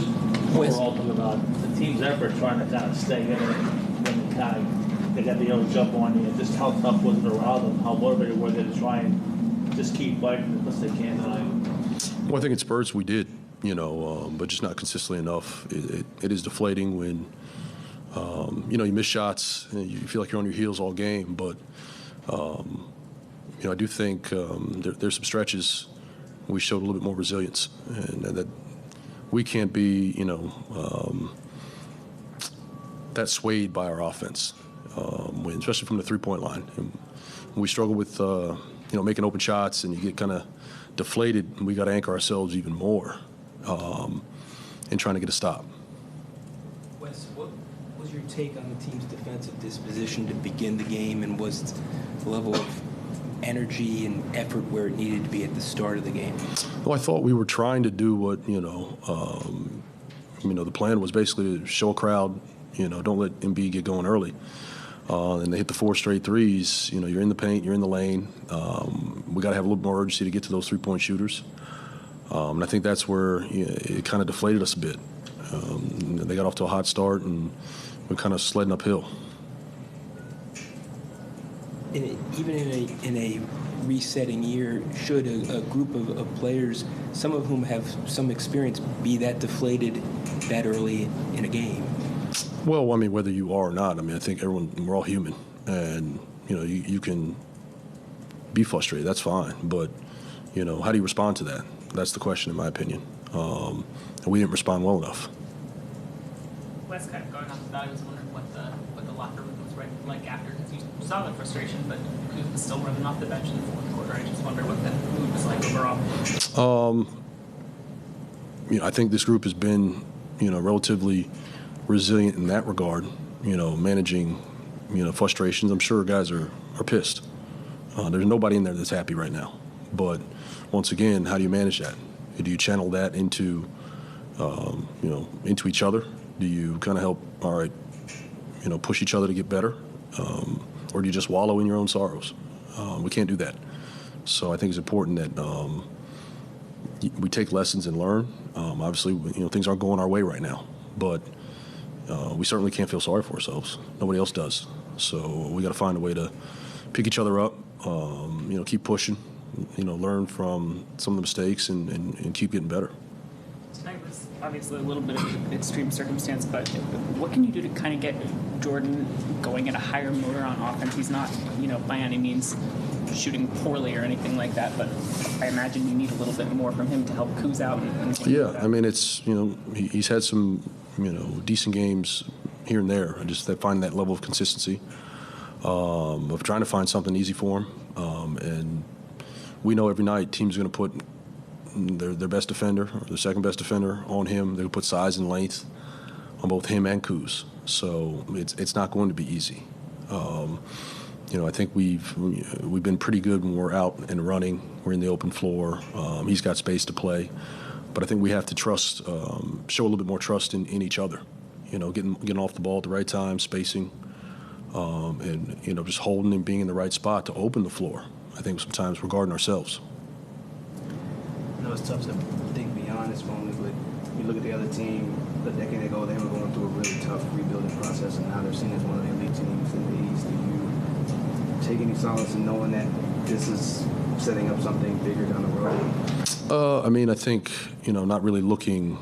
just overall talk about the team's effort trying to kind of stay in it when they got the yellow jump on you. Just how tough was it around them? How motivated were they to try and just keep fighting the best they can tonight? Well, I think in spurts we did, but just not consistently enough. It is deflating when, you miss shots and you feel like you're on your heels all game. But, I do think there's some stretches we showed a little bit more resilience, and that we can't be, that swayed by our offense, especially from the three-point line. And when we struggle with, making open shots and you get kind of deflated, we got to anchor ourselves even more in trying to get a stop. Wes, what was your take on the team's defensive disposition to begin the game, and was the level of energy and effort where it needed to be at the start of the game? Well, I thought we were trying to do what, the plan was basically to show a crowd, don't let Embiid get going early. And they hit the 4 straight threes. You're in the paint, you're in the lane. We got to have a little more urgency to get to those three-point shooters. And I think that's where it kind of deflated us a bit. They got off to a hot start, and we're kind of sledding uphill. Even in a resetting year, should a group of players, some of whom have some experience, be that deflated that early in a game? Well, whether you are or not, I think we're all human. And, you can be frustrated. That's fine. But, how do you respond to that? That's the question, in my opinion. And we didn't respond well enough. Wes, kind of going off of that, I was wondering what the locker room was like after, because you saw the frustration, but Kuz was still running off the bench in the fourth quarter. I just wonder what that mood was like overall. I think this group has been, relatively resilient in that regard, managing, frustrations. I'm sure guys are pissed. There's nobody in there that's happy right now. But once again, how do you manage that? Do you channel that into, into each other? Do you kind of help, all right, push each other to get better? Or do you just wallow in your own sorrows? We can't do that. So I think it's important that we take lessons and learn. Obviously, things aren't going our way right now, but we certainly can't feel sorry for ourselves. Nobody else does. So we got to find a way to pick each other up, keep pushing, learn from some of the mistakes and keep getting better. Tonight was obviously a little bit of an extreme circumstance, but what can you do to kind of get Jordan going at a higher motor on offense? He's not, by any means shooting poorly or anything like that, but I imagine you need a little bit more from him to help Kuz out. Yeah, it's, he's had some, decent games here and there. I just find that level of consistency of trying to find something easy for him. And we know every night teams are going to put their best defender or their second best defender on him. They'll put size and length on both him and Kuz. So it's not going to be easy. I think we've been pretty good when we're out and running. We're in the open floor. He's got space to play. But I think we have to trust, show a little bit more trust in each other. Getting off the ball at the right time, spacing, and just holding and being in the right spot to open the floor. I think sometimes we're guarding ourselves. I know it's tough to think beyond this moment, but you look at the other team a decade ago, they were going through a really tough rebuilding process, and now they're seen as one of the elite teams in the East. Do you take any solace in knowing that this is setting up something bigger down the road? I think, not really looking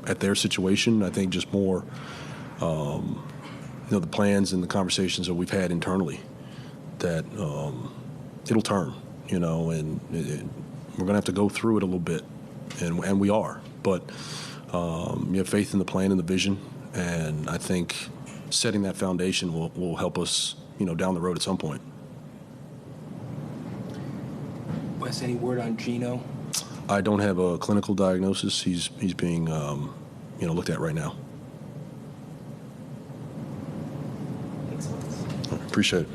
at their situation. I think just more, the plans and the conversations that we've had internally that it'll turn, and we're going to have to go through it a little bit, and we are. But you have faith in the plan and the vision, and I think setting that foundation will help us, down the road at some point. Wes, any word on Gino? I don't have a clinical diagnosis. He's being, looked at right now. Thanks, Wes. Appreciate it.